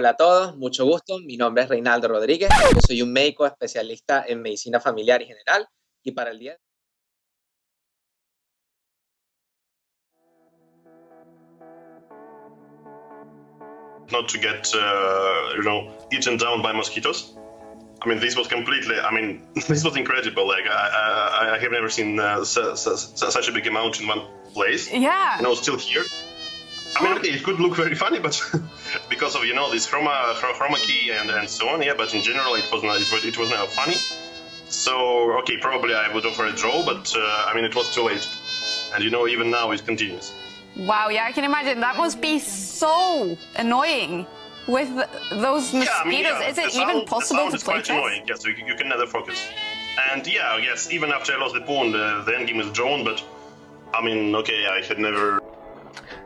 Hola a todos, mucho gusto. Mi nombre es Reinaldo Rodríguez. Yo soy un médico especialista en medicina familiar y general. Y para el día not to get, eaten down by mosquitoes. I mean, this was completely, this was incredible. Like, I have never seen such a big amount in one place. Yeah. Still here. I mean, okay, it could look very funny, but because of, this chroma key and so on, yeah, but in general, it was not funny. So, okay, probably I would offer a draw, but, it was too late. And, even now it continues. Wow, yeah, I can imagine. That must be so annoying with those mosquitoes. Is it even possible to play chess? Annoying. Yes, you can never focus. And yeah, yes, even after I lost the pawn, the end game is drawn, but, okay, I had never...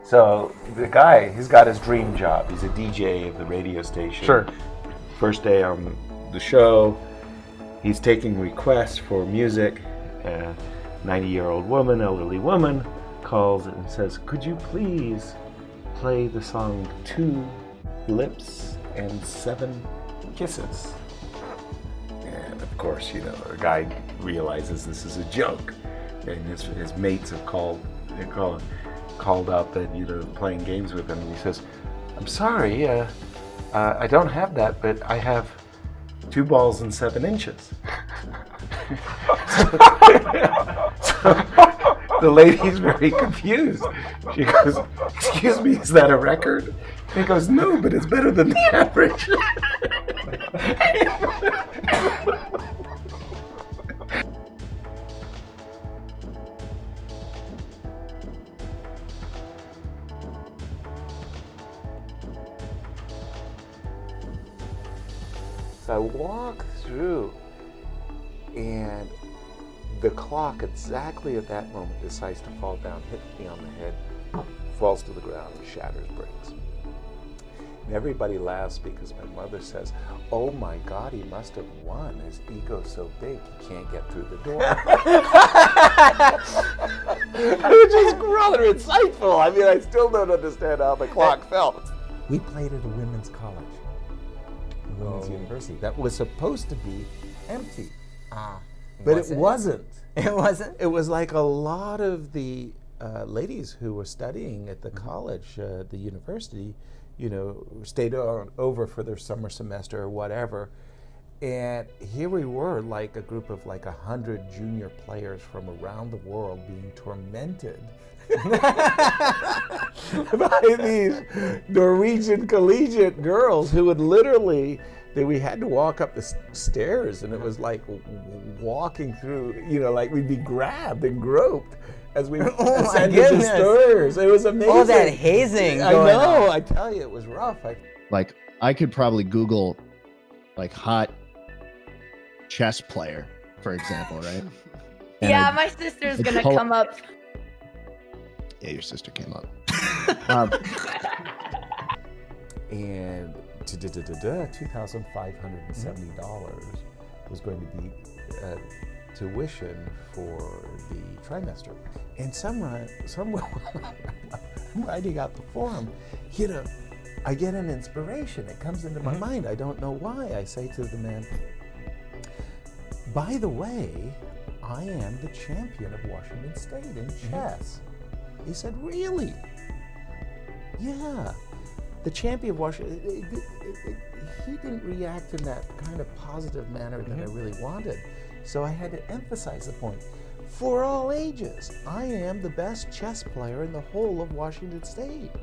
So the guy, he's got his dream job. He's a DJ of the radio station. Sure. First day on the show, he's taking requests for music. A 90-year-old woman, elderly woman, calls and says, "Could you please play the song 2 Lips and 7 Kisses?" And of course, the guy realizes this is a joke. And his mates have called out that, playing games with him. And he says, "I'm sorry, I don't have that, but I have 2 balls and 7 inches." So the lady's very confused. She goes, "Excuse me, is that a record?" And he goes, "No, but it's better than the average." So I walk through, and the clock exactly at that moment decides to fall down, hit me on the head, falls to the ground, shatters, breaks. And everybody laughs because my mother says, "Oh my God, he must have won. His ego's so big, he can't get through the door." Which is rather insightful. I still don't understand how the clock felt. We played at a women's college, a women's university, that was supposed to be empty. But it wasn't. It wasn't? It was like a lot of the ladies who were studying at the college, the university, stayed over for their summer semester or whatever. And here we were, like a group of 100 junior players from around the world being tormented by these Norwegian collegiate girls who would literally... we had to walk up the stairs, and it was like walking through, we'd be grabbed and groped as we ascended the stairs. It was amazing. All that hazing I going know, on. I tell you, it was rough. I could probably Google, hot chess player, for example, right? And yeah, my sister's gonna come up. Yeah, your sister came up. And $2,570 was going to be tuition for the trimester. And somewhere, I'm writing out the form, I get an inspiration. It comes into my mind. I don't know why. I say to the man, "By the way, I am the champion of Washington State in chess." He said, "Really?" "Yeah. The champion of Washington." He didn't react in that kind of positive manner that I really wanted. So I had to emphasize the point. For all ages, I am the best chess player in the whole of Washington State.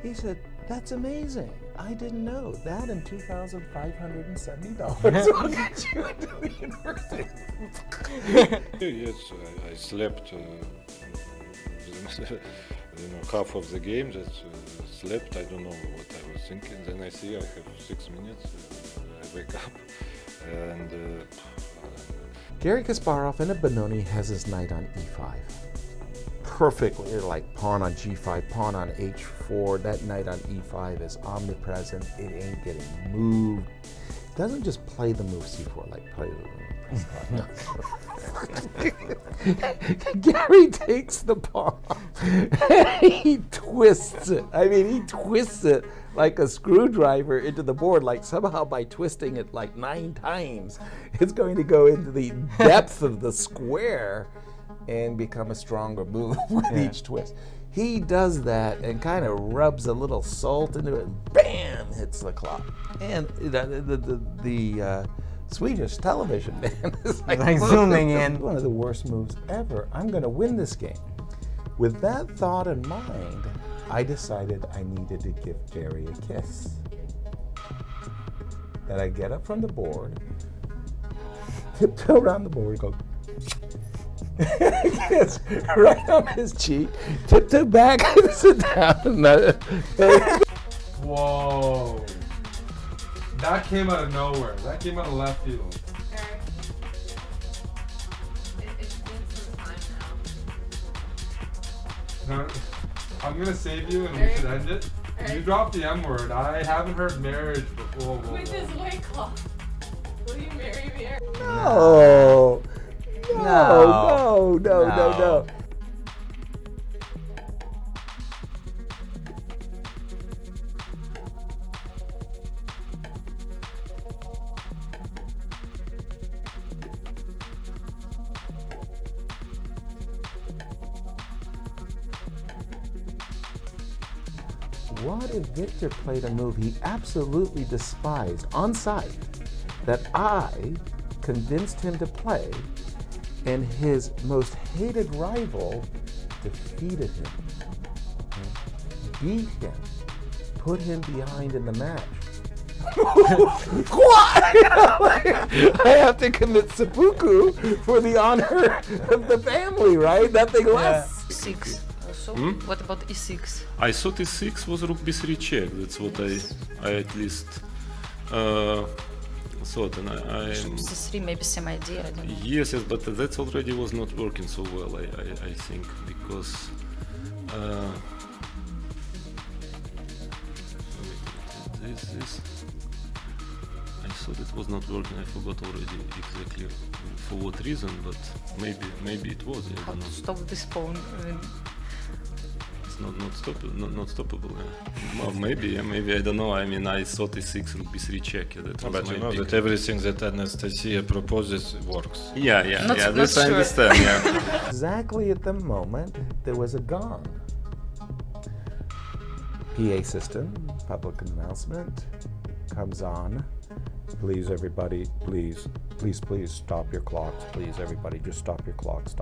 He said, "That's amazing. I didn't know. That and $2,570 will get you into the university." Yes, I slept half of the game. Slept. I don't know what I was thinking. Then I see I have 6 minutes. I wake up and. Garry Kasparov in a Benoni has his knight on e5. Perfectly, like pawn on g5, pawn on h4. That knight on e5 is omnipresent. It ain't getting moved. Doesn't just play the move c4, like play the Gary takes the palm and he twists it. I mean, he twists it like a screwdriver into the board, like somehow by twisting it like 9 times, it's going to go into the depth of the square and become a stronger move with each twist. He does that and kind of rubs a little salt into it and bam, hits the clock. And the Swedish television man is like zooming in. One of the worst moves ever. I'm going to win this game. With that thought in mind, I decided I needed to give Gary a kiss. That I get up from the board, tiptoe around the board, go kiss right on his cheek, tiptoe back and sit down. Whoa. That came out of nowhere. That came out of left field. It's been some time now. No, I'm gonna save you and we should end it. You dropped the M word. I haven't heard marriage before. With his white cloth. Will you marry me? No. No. What if Victor played a move he absolutely despised on site that I convinced him to play, and his most hated rival defeated him, beat him, put him behind in the match? What? I have to commit seppuku for the honor of the family, right? Nothing less. E6. Also, what about E6? I thought E6 was rook B3 check. That's what I at least thought, and I C3, maybe same idea. I don't know. Yes, but that already was not working so well. I think because. This. I thought it was not working. I forgot already exactly for what reason, but maybe it was. I How don't know. to stop this pawn? It's not stoppable. Yeah. Well, maybe I don't know. I mean, I thought E6 rook B3 check. Yeah, that was But my you know big- that everything that Anastasia proposes works. Yeah. Not This I sure. understand. Yeah. Exactly at the moment, there was a gong. PA system, public announcement, comes on. Please, everybody, please stop your clocks. Please, everybody, just stop your clocks.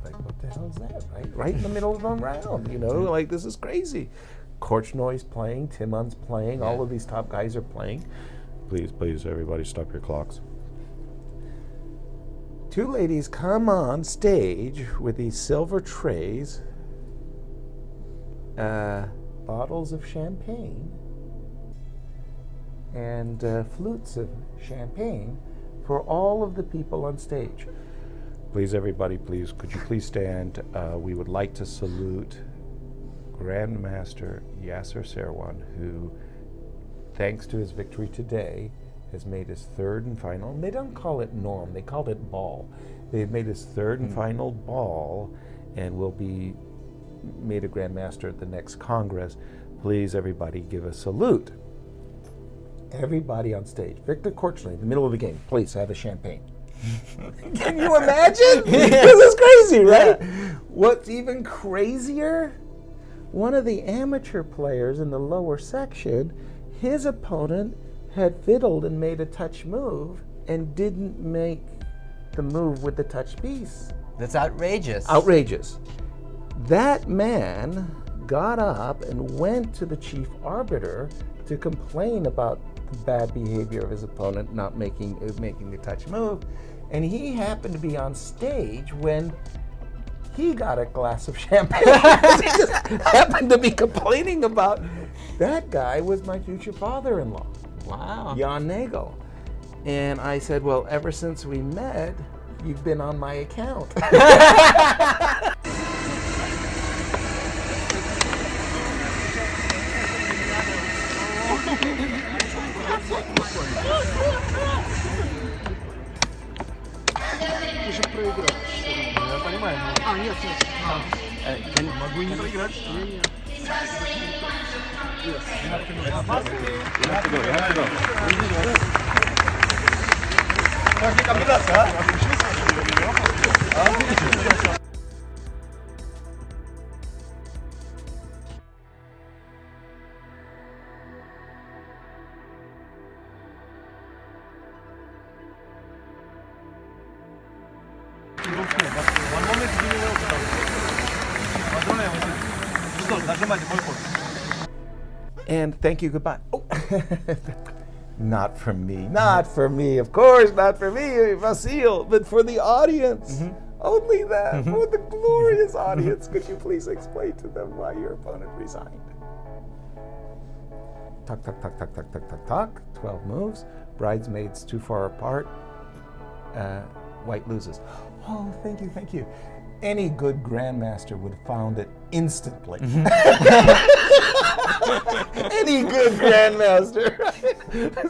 Like, what the hell is that, right? Right in the middle of a round, like, this is crazy. Korchnoy's playing, Timon's playing, all of these top guys are playing. Please, everybody, stop your clocks. 2 ladies come on stage with these silver trays, bottles of champagne, and flutes of champagne for all of the people on stage. Please, everybody, could you please stand? We would like to salute Grandmaster Yasser Serwan, who, thanks to his victory today, has made his 3rd and final. They don't call it norm; they called it ball. They've made his 3rd and final ball, and will be made a Grandmaster at the next Congress. Please, everybody, give a salute. Everybody on stage. Victor Korchnoi, in the middle of the game, please have a champagne. Can you imagine? This is crazy, right? Yeah. What's even crazier? One of the amateur players in the lower section, his opponent had fiddled and made a touch move and didn't make the move with the touch piece. That's outrageous. Outrageous. That man got up and went to the chief arbiter to complain about the bad behavior of his opponent not making the touch move, and he happened to be on stage when he got a glass of champagne. He just happened to be complaining about that guy was my future father-in-law. Wow. Jan Nagel. And I said, well, ever since we met, you've been on my account. Могу и не проиграть. And thank you, goodbye. Oh. Not for me, not for me, of course, not for me, Vasil, but for the audience. Only that, for the glorious audience. Could you please explain to them why your opponent resigned? Tuck, tuck, tuck, tuck, tuck, tuck, tuck, tuck. 12 moves. Bridesmaids too far apart. White loses. Oh, thank you, thank you. Any good grandmaster would have found it instantly. Any good grandmaster.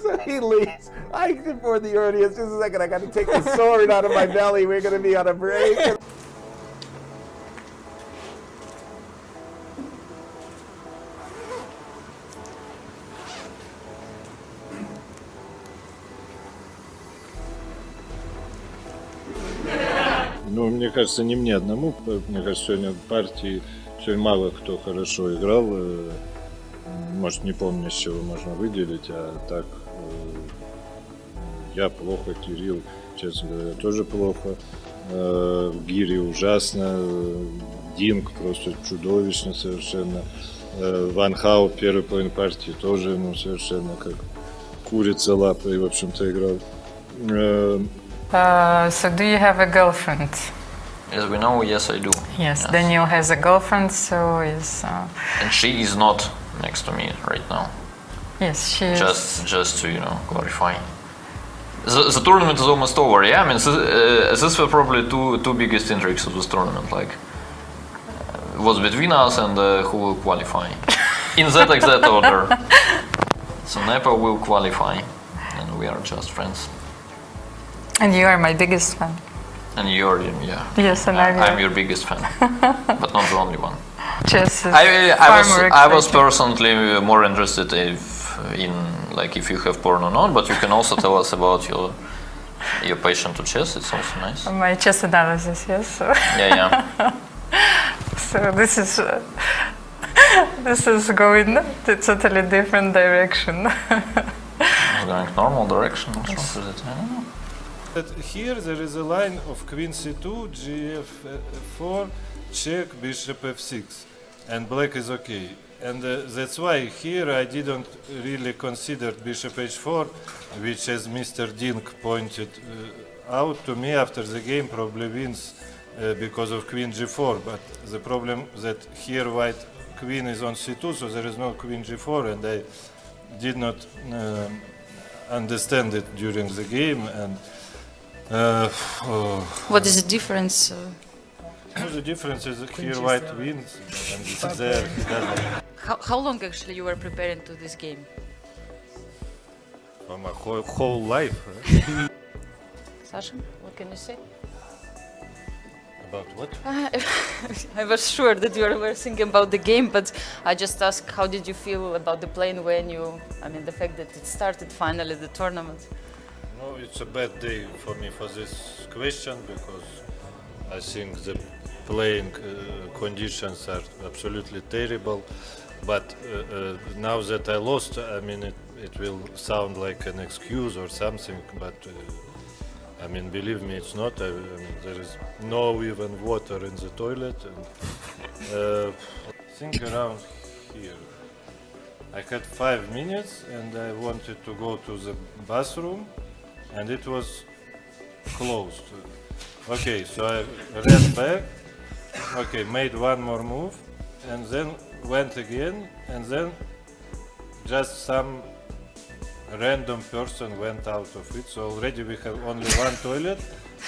So he leaves. For the audience, just a second, I got to take the sword out of my belly. We're going to be on a break. Ну, мне кажется, не мне одному. Мне кажется, сегодня в партии сегодня мало кто хорошо играл. Может, не помню, с чего можно выделить, а так я плохо, Кирилл, честно говоря, тоже плохо. Гири ужасно, Динг просто чудовищно совершенно. Ван Хау в первой половине партии тоже, ну, совершенно как курица лапой, в общем-то, играл. So do you have a girlfriend? As we know, yes, I do. Yes, Daniel has a girlfriend, so is. And she is not next to me right now. Yes, she is. Just to clarify. The tournament is almost over. Yeah, I mean, this were probably two biggest intrigues of this tournament. Like, was between us and who will qualify. In that exact order. So Nepa will qualify, and we are just friends. And you are my biggest fan. And you're, yeah. Yes, and I'm your biggest fan, but not the only one. Chess is I was personally more interested in if you have porn or not, but you can also tell us about your passion to chess. It's also nice. My chess analysis, yes. So. Yeah. So this is going to totally different direction. It's going normal direction. What's wrong with it? I don't know. Here there is a line of Queen C2, Gf4, check, Bishop F6, and Black is okay. And that's why here I didn't really consider Bishop H4, which, as Mr. Dink pointed out to me after the game, probably wins because of Queen G4. But the problem that here White Queen is on C2, so there is no Queen G4, and I did not understand it during the game. And what is the difference? The difference is that here White wins, and there he doesn't. How long actually you were preparing to this game? For my whole life. Sasha, what can you say? About what? I was sure that you were thinking about the game, but I just asked how did you feel about the playing when the fact that it started finally the tournament. No, it's a bad day for me for this question because I think the playing conditions are absolutely terrible. But now that I lost, it will sound like an excuse or something, but believe me, it's not. There is no even water in the toilet. And, think around here. I had 5 minutes and I wanted to go to the bathroom and it was closed. Okay, so I ran back, made one more move and then went again, and then just some random person went out of it. So already we have only one toilet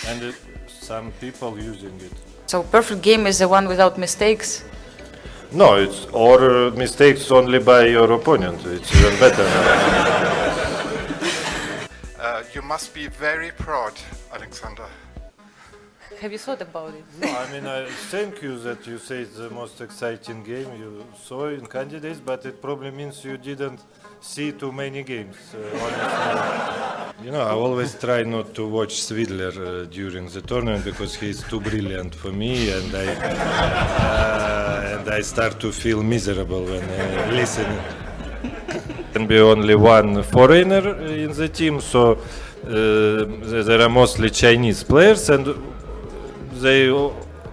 and some people using it. So perfect game is the one without mistakes? No, it's or mistakes only by your opponent. It's even better. You must be very proud, Alexander. have you thought about it? No, I mean, thank you that you say it's the most exciting game you saw in candidates, but it probably means you didn't see too many games. Honestly. You know, I always try not to watch Swidler during the tournament because he's too brilliant for me, and I start to feel miserable when listening. Can be only one foreigner in the team, so there are mostly Chinese players, and they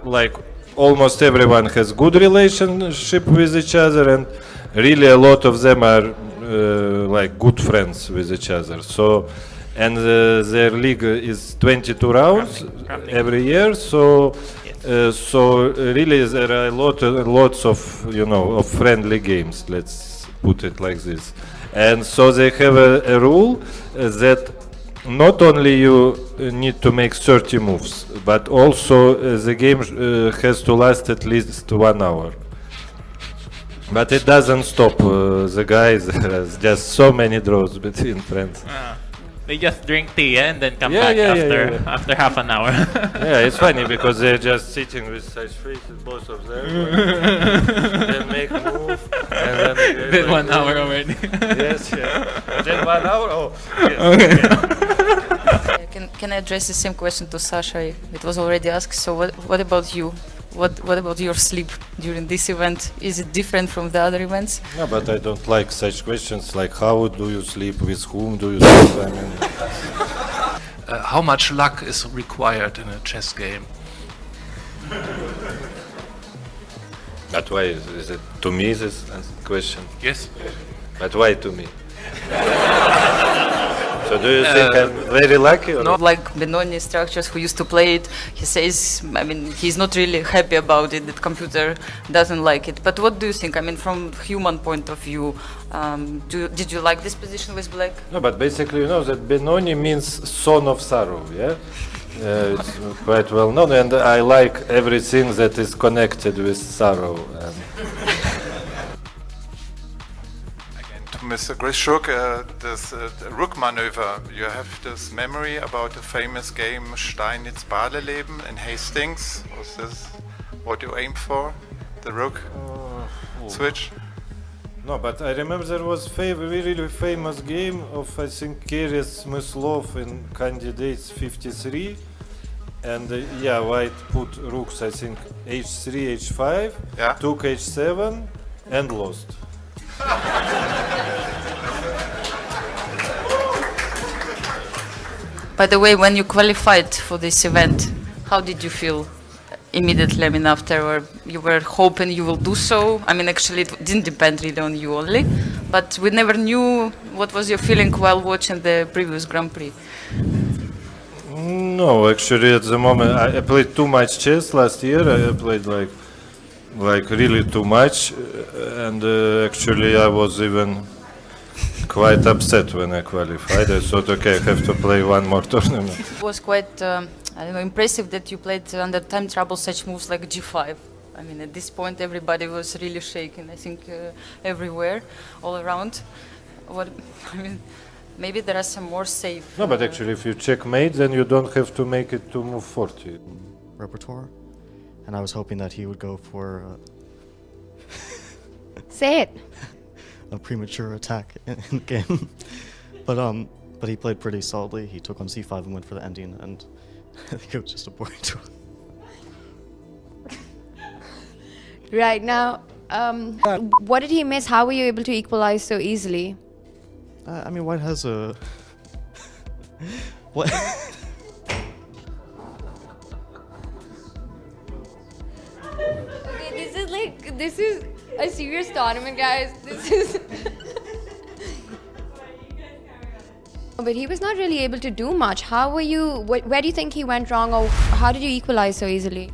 like almost everyone has good relationship with each other, and really a lot of them are like good friends with each other. So, and their league is 22 rounds every year. So, so really there are lots of of friendly games. Let's put it like this. And so they have a rule that not only you need to make 30 moves, but also the game has to last at least 1 hour. But it doesn't stop the guys. There's just so many draws between friends. They just drink tea and then come back after half an hour. Yeah, it's funny because they're just sitting with such faces, both of them. Then make a move, and then 1 hour already. Yes, yeah. Then 1 hour. Oh, yes. Okay. Can I address the same question to Sasha? It was already asked. So what about you? What about your sleep during this event? Is it different from the other events? No, but I don't like such questions like how do you sleep, with whom do you sleep? I mean, how much luck is required in a chess game? But why is it to me this question? Yes. But why to me? So do you think I'm very lucky? Or not like Benoni structures who used to play it. He says, I mean, he's not really happy about it. That computer doesn't like it. But what do you think? I mean, from human point of view, did you like this position with black? No, but basically, you know that Benoni means son of sorrow. Yeah, it's quite well known, and I like everything that is connected with sorrow. Mr. Grishuk, this rook maneuver, you have this memory about the famous game Steinitz-Bahleleben in Hastings. Was this what you aimed for? The rook switch? No, but I remember there was a really famous game of, I think, Keres Smyslov in Candidates 53. And yeah, white put rooks, I think, h3, h5, took h7 and lost. By the way, when you qualified for this event, how did you feel immediately? I mean, after, or you were hoping you will do so? I mean, actually, it didn't depend really on you only, but we never knew what was your feeling while watching the previous Grand Prix. No, actually, at the moment, I played too much chess last year. I played like really too much, and actually I was even quite upset when I qualified. I thought, okay, I have to play one more tournament. It was quite, I don't know, impressive that you played under time trouble such moves like g5. I mean, at this point, everybody was really shaking. I think everywhere, all around. What I mean, maybe there are some more safe. No, but actually, if you checkmate, then you don't have to make it to move 40. Repertoire. And I was hoping that he would go for say it. A premature attack in the game. But he played pretty solidly. He took on c5 and went for the ending, and I think it was just a boring tour. Right now, what did he miss? How were you able to equalize so easily? I mean, white has a what? Okay, this is a serious tournament, guys. This is. But he was not really able to do much. How were you? Where do you think he went wrong, or how did you equalize so easily?